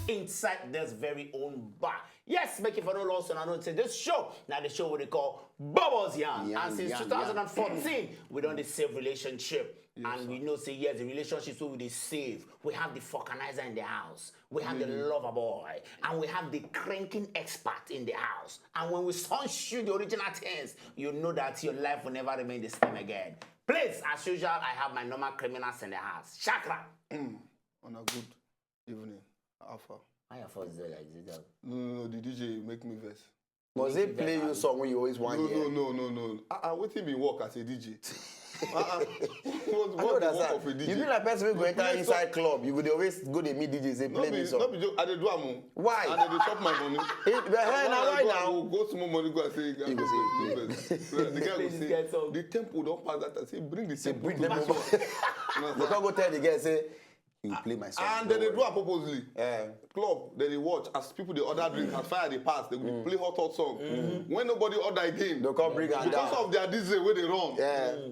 inside this very own bar. Yes, make it for no loss, and I know it's this show. Now the show what they call BOBOS YARN. And since 2014, we done the save relationship. Yes, and we know, say, yes, the relationships we they save. We have the vulcanizer in the house. We have the lover boy. And we have the cranking expert in the house. And when we shoot the original things, you know that your life will never remain the same again. Please, as usual, I have my normal criminals in the house. Chakra. On a good evening, Alpha. I have first day like this. No, the DJ make me vex. Must they play you song when you always want to hear? No. I wait till me work as a DJ. What of a DJ? You be like person who go enter inside club. You would always go to meet DJs. They play me song. Not be joke. I dey do am. Why? And they chop my money. Why now? Go small money. Go and say. The guy will say the tempo don't pass that. I say bring the tempo. Bring them over. They can't go tell the guy say. You play my song. And then they do it purposely. Club, then they watch as people they order drink, as far as they pass, they will play hot song. When nobody order again, they can't bring it down. Because of their DJ where they run.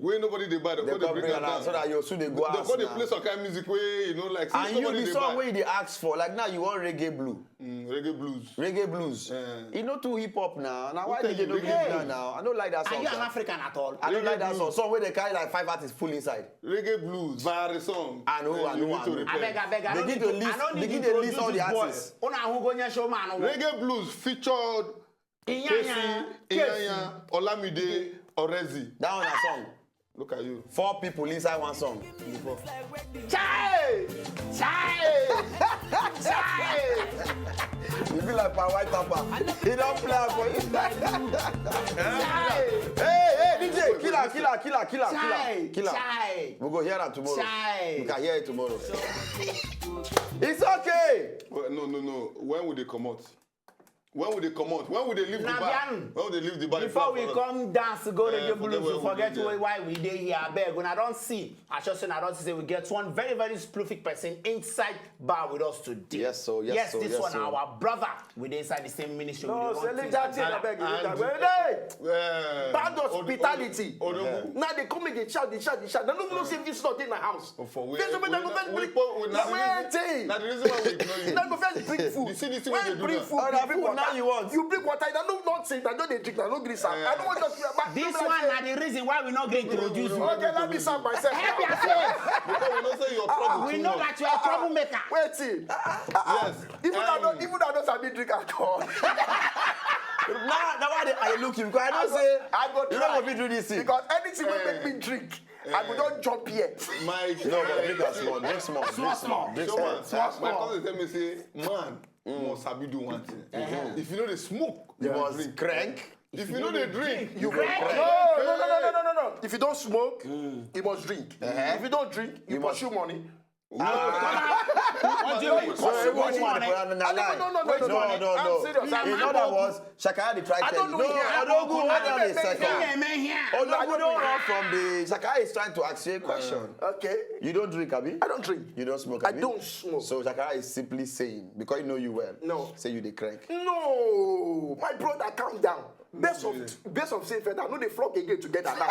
When nobody they buy, they can't bring it down. So that you soon they go out. They play some kind of music where you know like. And you the song where they ask for, like now you want reggae blue. Reggae blues. Reggae blues. You know too hip hop now. Now why did they don't give that now? I don't like that song. Are you an African at all? I don't like that song. Song where they carry like 5 artists full inside. Reggae blues via the song. I know. I beg. Begin to list all the artists. Reggae blues featured Inyanya, Olamide, Orezi. That one a song. Look at you. 4 people inside one song. Chai! You feel like White Papa. He don't play for you. Hey, DJ, killer. We'll go hear that tomorrow. We can hear it tomorrow. It's okay. Well, no. When will they come out? When will they come out? When will they leave the bar? When will they leave the bar? Before we come dance to go to the blues, we forget why we dey here. I beg. When I don't see, I just say we get one very, very prolific person inside bar with us today. Yes, this one, our brother, with inside the same ministry. No, select that thing, I beg you. Bad hospitality. Now they come and they shout. They don't know if this is not in my house. For where? Now the reason why we ignore you. Now go first bring food. You see this thing when they do that? Now you want. You bring water. I don't not say. I don't drink. I don't drink. I don't want to. This one is the reason why we not going to introduce you. Okay, let me serve myself. Help yourself. Because we don't say you're trouble. We know that you are a troublemaker. Wait till. Yes. Even I don't have me drink at all. Now why I look you? Because I don't say. I go. You don't want me to do this thing. Because anything will make me drink. I will not jump here. My no, but drink that small. Drink small. Small. My cousin tell me say, man, you must sabi do one thing. If you know they smoke, you must crank. If you know they drink, you crank. No. If you don't smoke, you must drink. If you don't drink, you pursue money. What do you mean? No. I'm serious. In other words, Shakara the try tell you. No, Odogu, hold on a second. Odogu don't run from the. Shakara is trying to ask you a question. Okay. You don't drink, Abi? I don't drink. You don't smoke, I Abi? don't smoke. So Shakara is simply saying, because you know you well. No. Say you the crank. No, my brother, calm down. Best of safe I know they flock again together now.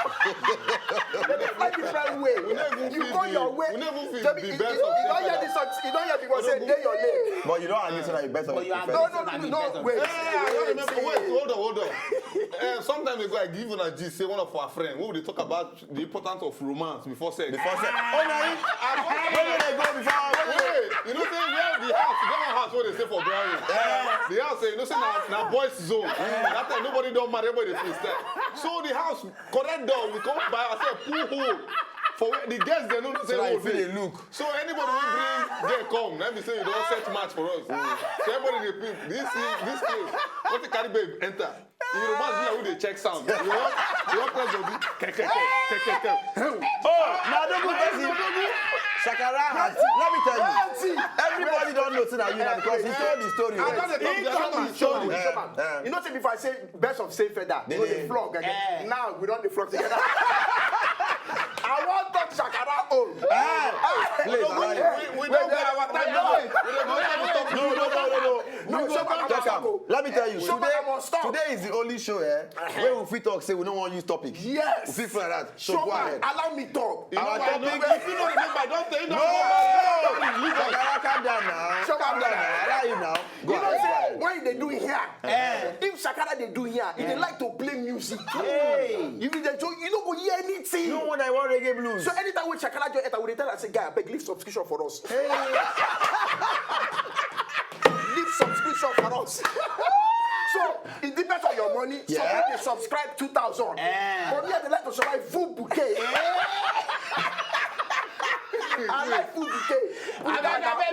They find different way. You go your way. We never feel the best of you don't hear this song. You don't hear because say day your leg. But you don't admit that you best of you are no. Wait. Hold on. Sometime ago, I give you a G, say one of our friends, who they talk about the importance of romance before sex. Where they go before? You know, say where the house, you don't house where they stay for Brian. The house, you know, say now boys zone. That time nobody don't marry, everybody feel step. So the house, correct door, we come by, I say pool hole. For the guests, they don't say so they look. So anybody who bring, they come. Let me say you don't set match for us. So everybody they pick this place. What the carry babe enter? You reminds me of who they check sound. You want press the Oh, now don't go crazy. Shakara has, let me tell you, everybody don't know that you know because he told the story. You know, if I say best of safe feather, you know the flog again. Now we don't the flog together. I want that Shakara own. We don't get our time. No. Let me tell you, today is the only show where we fit talk, say we don't want to use topic. Yes. We fit like that. So go ahead. Allow me talk. Our topic. If you don't remember, don't say no. Calm down now. Calm down now. Allow him they do here. If Shakara they do here, if they like to play music, you don't go hear anything. No one I want reggae blues. So anytime when Shakara join, I will tell and say, guy, I beg leave subscription for us. Leave subscription for us. So it depends on your money. Some people they subscribe 2,000. But me, they like to subscribe full bouquet. I like food bouquet.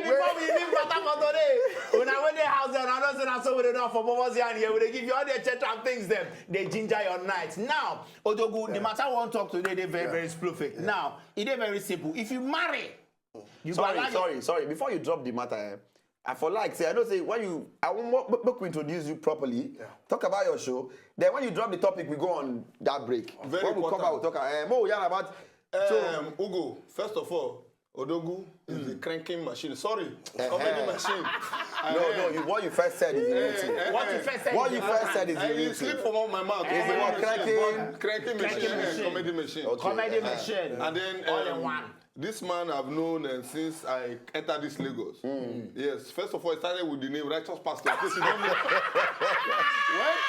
Before we leave Bata for today, when I went to the house and I don't say that's what they do for BOBOS YARN here, they give you all the chat and things them. They ginger your night. Now, Odogu, the matter I want to talk today, they're very, very perfect. Now, it is very simple. If you marry, you sorry. Before you drop the matter, I for like say I don't say when you I want to introduce you properly. Talk about your show. Then when you drop the topic, we go on that break. Very when we important. come out, we talk more yarn about. Ugo, first of all, Odogu is the cranking machine. Sorry, comedy machine. What you first said is the real thing. What you first said is the real thing. You slip from out my mouth. Is the one cranking machine and comedy machine. Okay. comedy machine. And then all in one. this man I've known since I entered this Lagos. Yes, first of all, it started with the name Righteous Pastor. When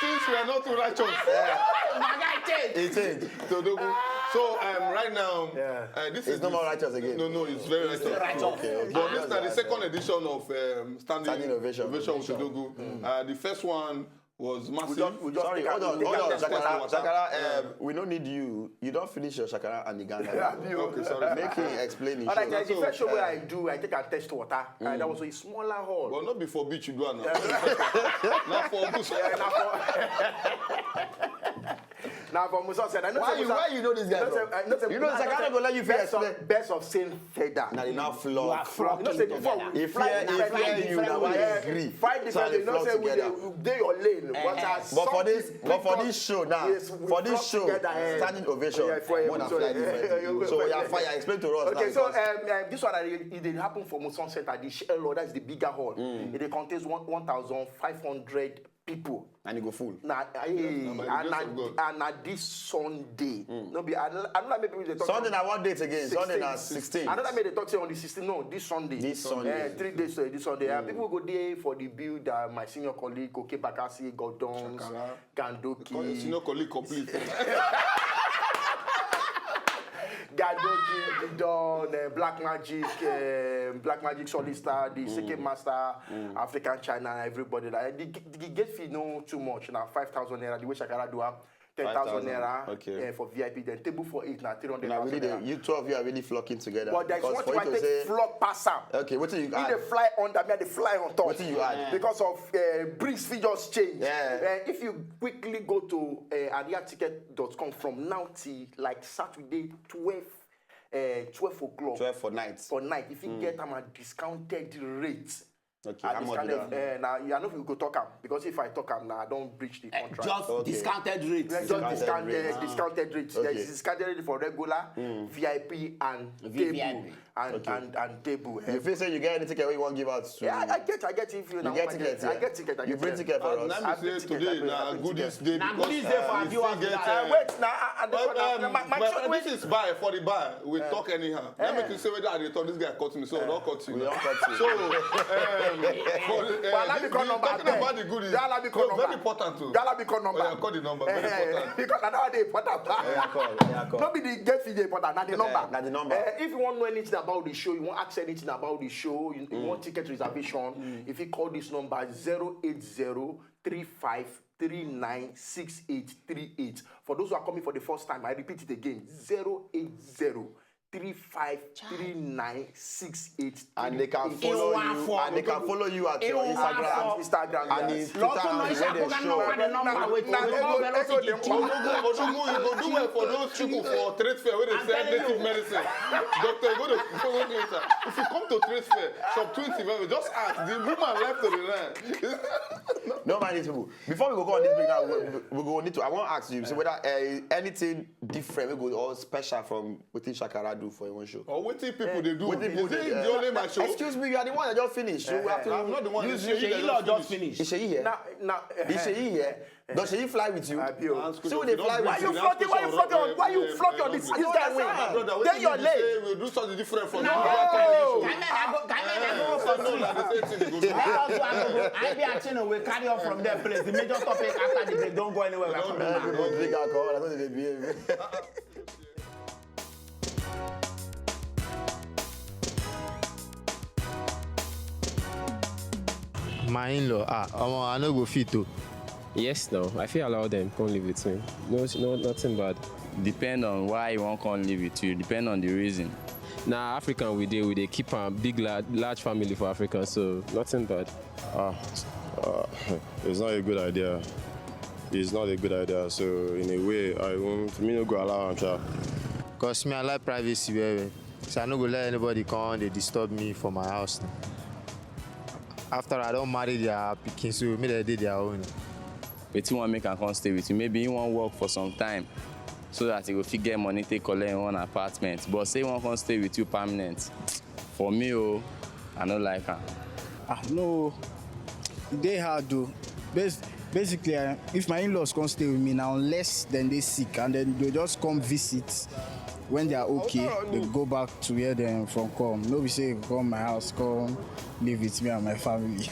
things were not too righteous, My guy changed. It changed. So right now, this is no more righteous again. No, it's very righteous. Okay. But this is the second edition of Standing Ovation with Odogu. The first one was massive. Sorry, hold on, Shakara. We don't need you. You don't finish your Shakara and the Ghana. Okay, sorry. Make him explain it. Alright, the first show where I do, I take a test water. And that was a smaller hall. Well, not before beach you do it now. Not for boost. Now for Musa said, I know Why you know this guy? You know Shakara go let you feel explain. Best of same feather. Now they now flop. You know, say before If you now why you agree. Fight different, you know, say they your lane. But for this show now, for this show, standing ovation, more than fly different. So yeah, fire. Explain to us. Okay, so this one it did happen for Muson Center. The Shell, that is the bigger hall. It contains 1,500 people. And you go full. And this Sunday. No be another maybe they talk. Sunday now what date again? 16. Sunday now 16. Another maybe they talk say on the 16th. No, this Sunday. This Sunday. 3 days this Sunday. People go there for the build. My senior colleague Koke Bakasi, Gordons, Gandoki. Senior colleague complete. Gadoki, Didon, Black Magic Solista, the second master, African China, everybody. Like, the gate fee no too much. Now 5,000 naira. The way Shakara do 10,000 naira for VIP. Then table for 8 now 300. Now really, you two of you are really flocking together. But there's one thing I take flock pass up. Okay, what do you add? If they fly under me, they fly on top. What do you add? Because of breeze fee just change. If you quickly go to ariaticket.com from now till like Saturday 12 o'clock. 12 for night. For night. If you get them a discounted rate. Okay, how much now you know if you go talk am because if I talk am now I don't breach the contract. Just discounted rates. Discounted rates. There is discounted rate for regular, VIP and table. And table. You feel say you get any ticket you want to give out to? Yeah, I get if you get tickets. I get ticket. You bring ticket for us. Let me say today now goodies day. Now goodies day for viewers. Wait now. This is buy for the buy. We talk anyhow. Let me say whether I thought this guy cut me, so don't cut you. We don't cut you. So talking about the goodies, very important too. Gala become number. Call the number. Very important. Because another day important. Not be the get fee day important. Not the number. Not the number. If you want to know anything about the show, you want to ask anything about the show, you want ticket reservation, if you call this number 08035396838. For those who are coming for the first time, I repeat it again. 08035396838. And they can follow you. And they can follow you at your Instagram. And in Twitter, you go do well for those people for trade fair where they sell native medicine. Doctor, you go to follow later. If you come to trade fair, shop 20, just ask. The woman left to the land. No mind these people. Before we go on this break now, we go need to. I want to ask you, so whether anything different, we go all special from within Shakara do. do for one show. Or what people they do? What people Is it they- the only my show? Excuse me, you are the one that just finished. So we have to I'm not the one use that you. finished. Sheyi just finished. Is Sheyi here? Is Sheyi here? Does Sheyi fly with you? So they fly Why with you you. floating? Why you floating on this guy win? Then you're late. We'll do something different from the Can I go for free? Let us do Agogo. I be actually we carry on from there, please. The major topic after the break. Don't go anywhere. We're coming back. People drink alcohol. That's what they behave. My in-law, I no go fit to. Yes, no. I feel allow them come live with me. No, nothing bad. Depend on why you want to come live with you. Depend on the reason. Now African we dey keep a big large family for Africans, so nothing bad. It's not a good idea. It's not a good idea. So in a way, I won't. Me no go allow am try. Cause me I like privacy very well. So I no go let anybody come they disturb me for my house. After I don't marry their pikin, so me they did their own. But you want make am come stay with you. Maybe you want work for some time, so that you go fit get money take collect in one apartment. But say you want come stay with you permanent. For me, I no like am. No, they hard though. Basically, if my in-laws come stay with me now, unless then they sick and then they just come visit. When they are okay, they go back to where they from come. Nobody say come my house, come live with me and my family.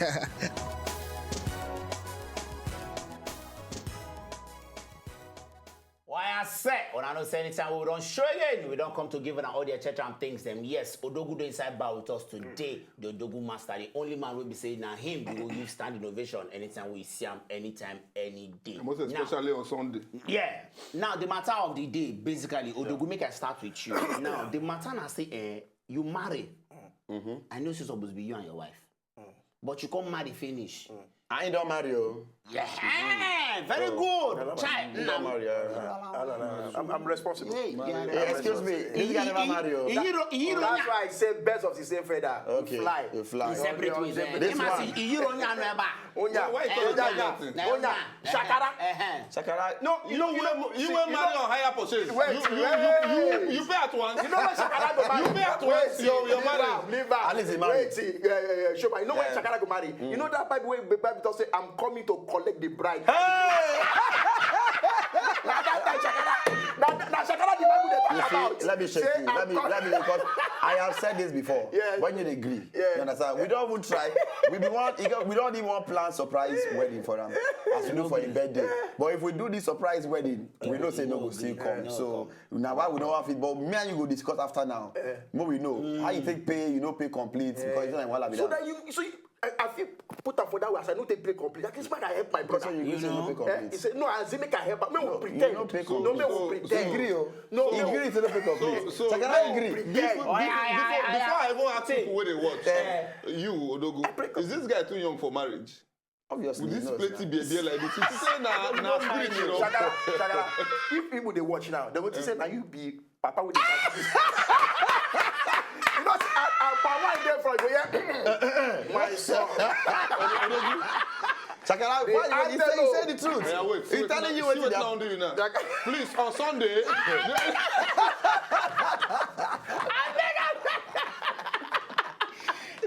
Why I say, when I don't say anytime we don't show again, we don't come to give an audio church and things them. Yes, Odogu do inside bar with us today. The Odogu master, the only man will be saying now him, we will give stand innovation anytime we see him, anytime, any day. Most especially on Sunday. Yeah. Now the matter of the day, basically, Odogu make I start with you. Now the matter now say, you marry. I know it's supposed to be you and your wife, but you can't marry finish. I don't marry you. Yeah, very good. Child, Don't marry you. I'm responsible. Hey, excuse me. This guy never marry you. That's why I say best of the same feather. Okay. Fly. You fly. Separate ways. This one. Onya. Why you talking about Onya. Shakara. Shakara. No, You went marry on higher purchase. You pay at once. You know when Shakara go marry? You pay at once. You're married. Leave her. At least he married. Wait, Shoma. You know when Shakara go marry? You know that Bible where Bible talk say, I'm coming to collect the bride. Hey! Now that time Shakara. Now Shakara the Bible they talk about. Let me shake Say, you. Let me because I have said this before. Yeah. When you agree, Yeah. you understand? We don't even try. We don't even want plan surprise wedding for them as we do for a birthday. But if we do this surprise wedding, we know say no go still come. So now why we don't have it? But me and you go discuss after now. More we know how you take pay, you know pay complete because it's not like one So that you I feel put up for that way as I know they play complete. At least man I help my brother. So you say no pay complete. He said no, I say make I help. Me will pretend. no pay No, me will So pretend. agree, oh. No, He no. agree to no pay complete. So can I agree? Before I even ask people where they watch, you Odogu, is this guy too young for marriage? Obviously, Would this no, plenty be a deal like this? You say na spirit, you know. Shakara, if people they watch now, they will say now you be Papa with the You know, Papa there for you, yeah. My son. Shakara, why you say the truth? Yeah, wait. He's telling you what to to do now. Please, on Sunday.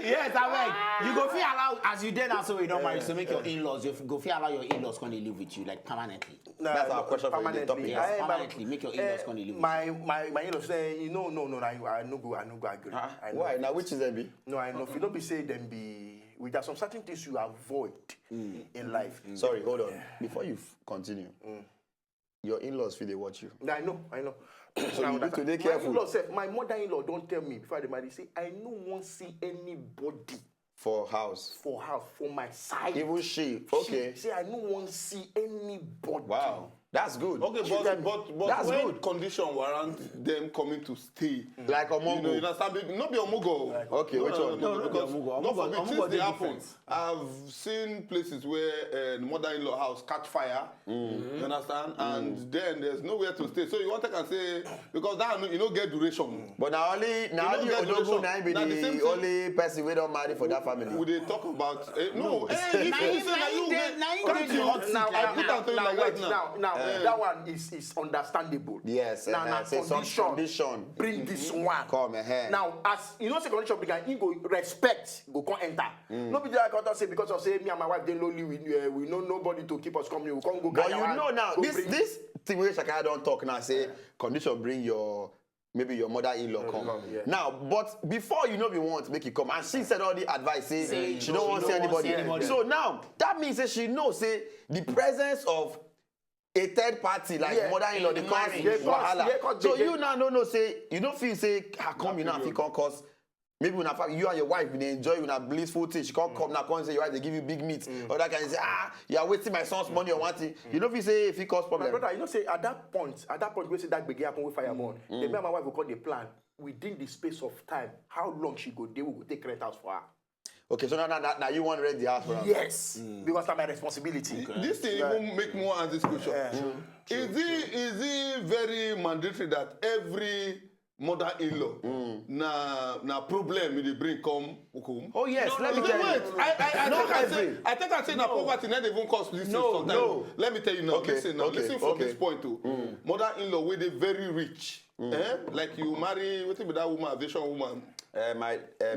Yes, I mean, you go feel allow as you did also you don't marry, so make your in-laws. You go feel allow your in-laws come to live with you like permanently. That's our question for the topic. Yes, permanently make your in-laws come to live with you. My in-laws say, no, I no go agree. I know. Why? Now which is them be? No, I know. If you don't be say them be, with there are some certain things you avoid in life. Sorry, hold on. Before you continue, your in-laws feel they watch you. I know. So you need to be careful. My mother-in-law don't tell me before they marry. Say I no want see anybody For house. for my side. Even she. Okay. She say I no want see anybody. Wow. That's good. Okay, but That's when good. condition warrant them coming to stay, Like a you know, mongo. you understand? Not be a mugo. Okay, which one? No, because Omugo. not for Omugo me, things dey they happen. different. I've seen places where the mother-in-law house catch fire. You understand? And then there's nowhere to stay. So you want to can say because that you know get duration. But now only don't get Odogu relation. now be Now the same the thing- only person we don't marry for that family. Would they talk about no? Now you dey the hot seat I like put that. that to you like that now. that one is understandable. Yes. Now, say some condition. Bring this one. Come ahead. Now, as you know, say condition bring, he go respect, go come enter. No be like I say because of say me and my wife they lonely. We know nobody to keep us company. We can't go. But you know now, this thing where Shakara don't talk now. Say condition bring your. Maybe your mother-in-law come. Now, but before you know we want to make it come, and she said all the advice, say she don't want to see anybody. So now, that means that she knows, say, the presence of a third party, like mother-in-law, the cause wahala. So you now don't know, say, you don't feel, say, how come you now feel cause maybe when you and your wife when they enjoy when a blissful thing, she can't come now come and say your wife they give you big meat or that kind of say you are wasting my son's money or one thing. You know if you say if he cause problem. My brother, you know say at that point we say that begin happen with fireborn. The me and my wife will call the plan within the space of time. How long she go there, we will take rent house for her. Okay, so now you want to rent the house for her? Yes, because that's my responsibility. Okay. This thing even make more answer this question. Is it very mandatory that every mother-in-law na problem they bring come home? Oh yes, let me tell you. I think I say na poverty not even cause this sometimes. No. Let me tell you now. Listen from this point too. Mother-in-law where they very rich. Like you marry what be that woman, Asian woman.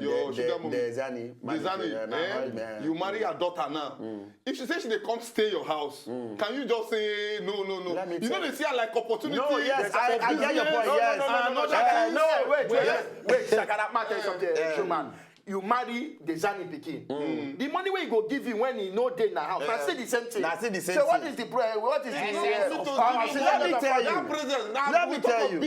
Your sugar mommy. The Zani. You marry her daughter now. If she says she they come stay your house, can you just say no? You know they see her like opportunity. No, yes, I get your point. Yes. No, wait. Shakara, man, tell you something, man. You marry the Zani Pikin. The money where he go give you when he no day in the house. I say the same thing. So what is the prayer? What is the Let me tell you. Let me tell you.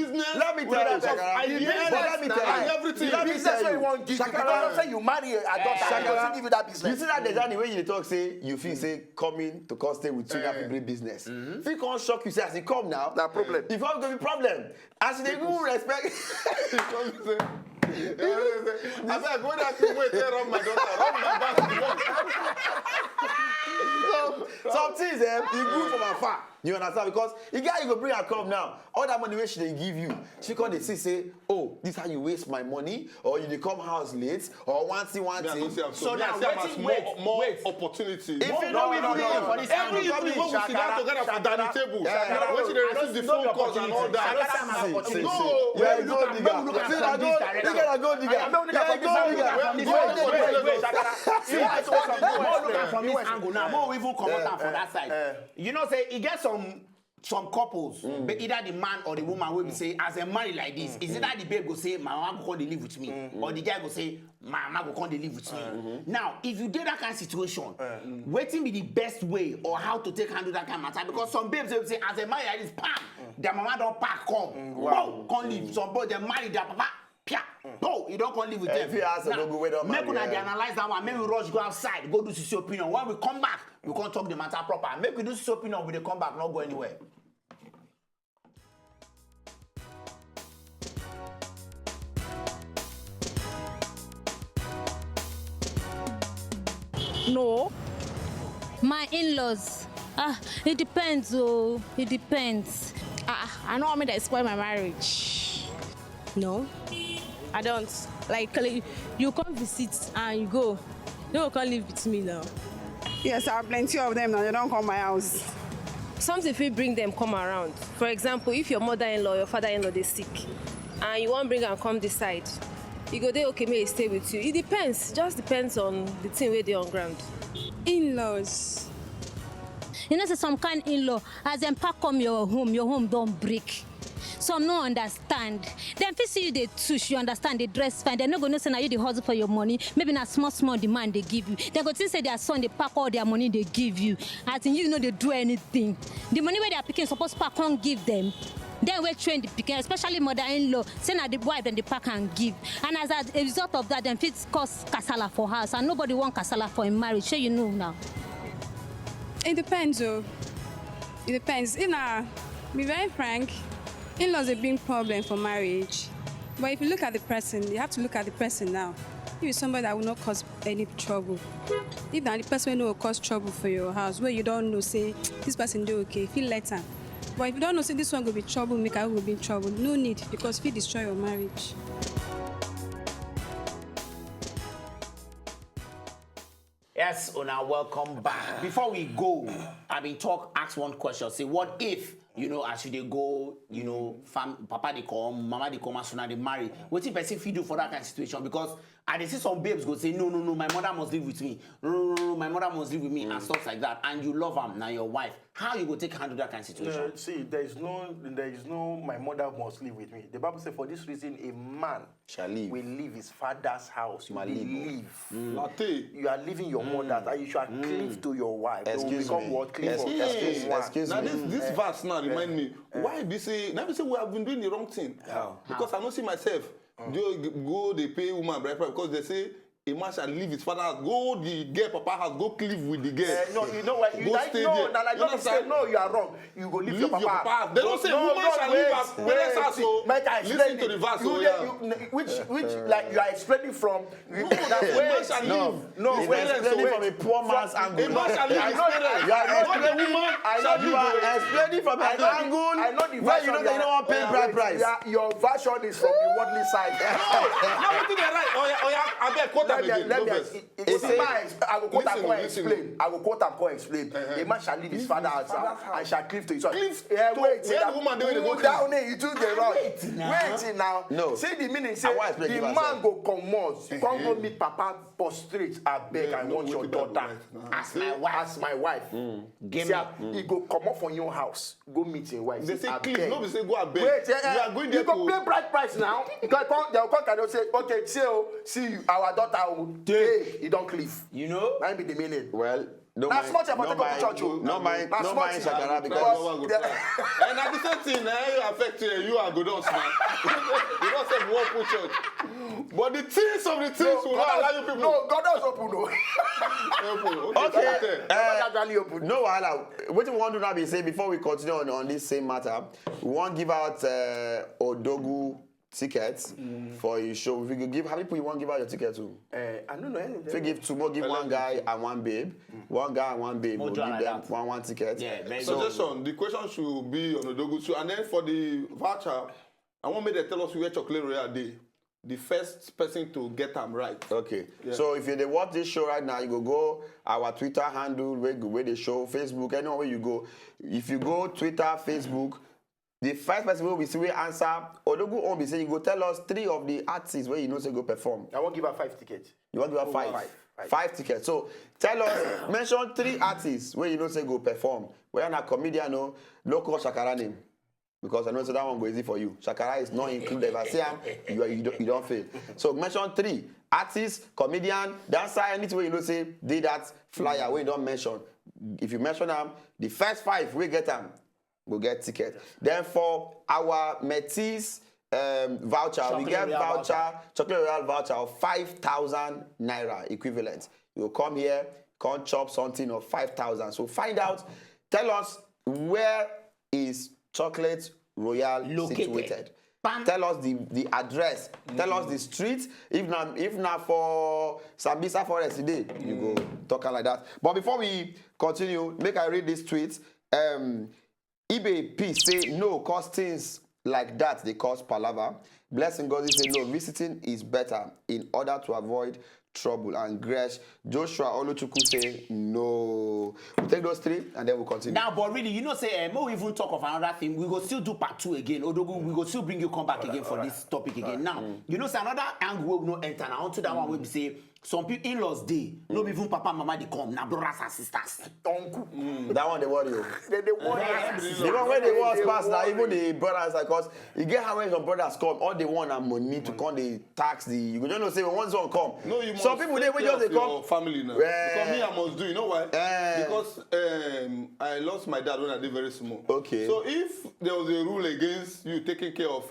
Everything. The business where you want give you. Because say you marry a daughter, he doesn't give you that business. You see that the Zani when you talk say you feel say coming to come stay with you have to bring business. If he can't shock you say as he come now. That problem. If I'm going to be problem. As they go respect. I said, go there to wait there on my daughter. Some things, you grew from afar. You understand? Because the guy you go bring her come now, all that money which they give you, she come they say, oh, this how you waste my money, or you come house late, or one thing. So now more opportunity. If you know every evening we sit down together for dining table, when they receive the phone calls and all that. No, you're a gold digger. From this angle now, more we even come out from that side. You know, say he gets some couples, but either the man or the woman will say, as a married like this, is it that the babe go say, my mama go come dey live with me, or the guy go say, my mama go come dey live with me. Now, if you did that kind of situation, waiting be the best way or how to take handle that kind of matter, because some babes will say, as a married like this, bam, their mama don't pack, come live. Some boy they marry their papa. No, you don't come live with them. If you ask them, go wait up. Make una analyze that one. Make we rush go outside, go do CC opinion. When we come back, we can't talk the matter proper. Make we do CC opinion, we come back, not go anywhere. No. My in-laws. It depends, oh. It depends. I know that spoil my marriage. No, I don't. Like you come visit and you go. You don't come live with me now. Yes, I have plenty of them now. They don't come my house. Something if you bring them come around. For example, if your mother-in-law, your father-in-law, they sick, and you want bring and come this side, you go there, okay, may I stay with you. It depends. Just depends on the thing where they on ground. In-laws. You know, so some kind in-law, as them pack come your home don't break. Some no understand. Then if you see you they touch, you understand they dress fine. They're not going to say now you the hustle for your money. Maybe not small demand they give you. They go to say their son they pack all their money they give you. I think you know they do anything. The money where they are picking supposed to pack can't give them. Then we train the picking, especially mother-in-law, say now the wife then the pack and give. And as a result of that, then it costs kasala for house, and nobody want kasala for a marriage. So you know now. It depends, though. It depends. Be very frank. In-laws a big problem for marriage. But if you look at the person, you have to look at the person now. If it's somebody that will not cause any trouble. If the person will cause trouble for your house, where you don't know, say, this person do okay, feel later. But if you don't know, say, this one will be troublemaker, will be in trouble. No need, because if you destroy your marriage. Yes, Una, welcome back. Before we go, I mean, ask one question. Say, what if, you know, as they go, you know, papa they come, mama they come, as soon as they marry, what if person do for that kind of situation? Because I see some babes go say, no, my mother must live with me. No, my mother must live with me, and stuff like that. And you love her, now your wife. How you go handle that kind of situation? See, there is no, my mother must live with me. The Bible says, for this reason, a man shall leave. Will leave his father's house. You will leave. You are leaving your mother, and you shall cleave to your wife. Excuse become me. what? Cleave Excuse now me. This verse now remind me. Why be say? Now be say we have been doing the wrong thing. Because I don't see myself. They pay woman bride price because they say a man shall leave his father house. Go the girl papa house. Go cleave with the girl. No, you know what? You you are wrong. You go leave your papa house. They don't say woman shall leave her parents house. So listen to the verse. Which like you are explaining from? No, man shall leave. No, we're explaining from a poor man's angle. A man shall leave his parents. You are explaining from an angle where you know they don't want to pay bride price. Your version is from the worldly side. No, everything they right. Oh yeah, I bet quote them again. I will quote and explain. I will quote and explain. A man shall leave his father's house and shall cleave to his wife. Wait, the woman doing go down there, you do the wrong. Wait now. No. Say the meaning. Say the man go come out. Come go meet papa prostrate. I beg, I want your daughter as my wife. As my wife. Give me. He go come up from your house. Go meet your wife. They say cleave. No, they say go and beg. Wait, you are going there you go pay bride price now. They'll come say, okay, see our daughter. Hey, he don't cleave. You know? Might be the meaning. Well, no that's much about the church. No mind, Shakara, because and at the same thing, you affect you and go down man. You don't say one put church. But the things of the things will not allow you people. No, God does open no. Okay. No, what we want to now be saying before we continue on this same matter, we want to give out Odogu tickets for your show. If you could give, how many people you want to give out your ticket to? I don't know. If you give two more, give one guy and one babe. One guy and one babe. We'll give them one ticket. Yeah, suggestion, the question should be on Odogu show. And then for the voucher, I want me to tell us where chocolate royal day. The first person to get them right. Okay. Yeah. So if you watch this show right now, you go our Twitter handle, where they show, Facebook, anywhere you go. If you go Twitter, Facebook, the first person we see we answer, Odogu won't be saying, you go tell us 3 of the artists where you know say go perform. I won't give her 5 tickets. You want to give her 5 tickets. So tell us, mention 3 artists where you know say go perform. Where not comedian or local Shakara name. Because I know so that one go easy for you. Shakara is not included. If I say you don't fail. So mention 3 artists, comedian, dancer, anything where you know say did that flyer where you don't mention. If you mention them, the first 5 we get them. We'll get ticket. Then for our Metis voucher, we get chocolate royal voucher of 5,000 naira equivalent. You'll come here, come chop something of 5,000. So find out, tell us where is chocolate royal situated. Tell us the address. Tell us the street. If not for Sambisa Forest today, you go talking like that. But before we continue, make I read this tweet. eBay P say no, cause things like that they cause palaver. Blessing God say no, visiting is better in order to avoid trouble. And Gresh Joshua Oluchuku say no. We'll take those 3 and then we'll continue. Now, but really, you know, say we even talk of another thing. We go still do part 2 again. Odogu, we go still bring you come back again for this topic again. Now, you know, say another angle will not enter. Now onto that one we say. Some people in-laws day, no even papa and mama they come, now brothers and sisters. Uncle. That one they worry you. They worry. The one where they was past now, even the brothers, because you get how many some brothers come, all they want are money to come, they tax the. You don't know say when one son come. No, you must. Some people they just they come. Family now. Because me I must do. You know why? Because I lost my dad when I did very small. Okay. So if there was a rule against you taking care of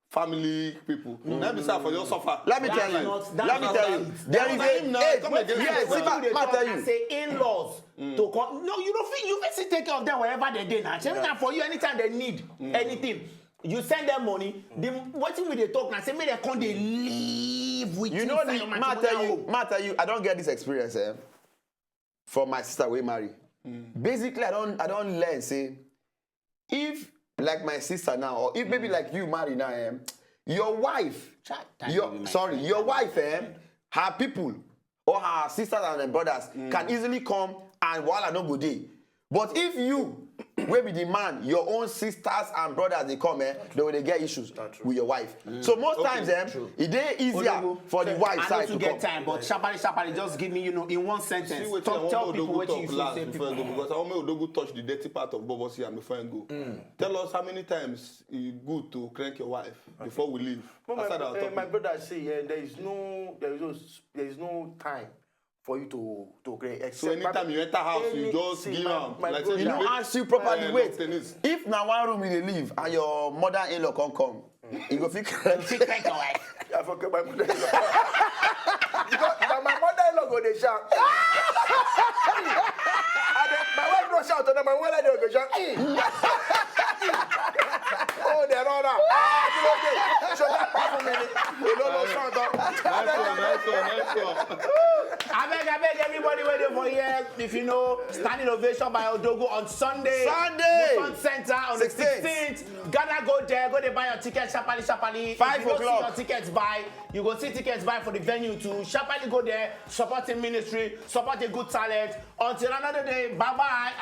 family people. Let me say for your suffer. Let me tell you. There is a yes, I tell you. Say in-laws to come. No, you don't feel you basically take care of them wherever they do now. Anytime for you, anytime they need anything. You send them money. What will they talk now? Say, may they come, they live with you. You know, tell you, I don't get this experience for my sister we marry. Basically, I don't learn. Say, if like my sister now, or if maybe like you marry now, your wife, your wife, her people or her sisters and her brothers can easily come and wahala no go dey. But if you, wey be the man, your own sisters and brothers they come, they will get issues with your wife. So most times, it is easier for the wife side to get time, but sharply, just give me, you know, in one sentence. Tell people what you say. Because I want me to touch the dirty part of BOBOS YARN before I go. Tell us how many times it's good to crank your wife before we leave. My brother say, there is no time for you to create. So anytime you enter house, you just give them. Like you don't ask you properly. Wait, if now one room you live and your mother-in-law come, you go fix your wife. I forget my mother-in-law. Because my mother-in-law go dey shout. My wife no shout, and my mother-in-law go shout. Oh, they're all out. I beg everybody waiting for here. If you know, standing ovation by Odogo on Sunday. Movement Center on the 16th. Ghana, go there, go there, buy your ticket, sharply. 5 o'clock. You see your tickets buy. You go see tickets buy for the venue too. Sharply go there, support the ministry, support a good talent. Until another day, bye-bye.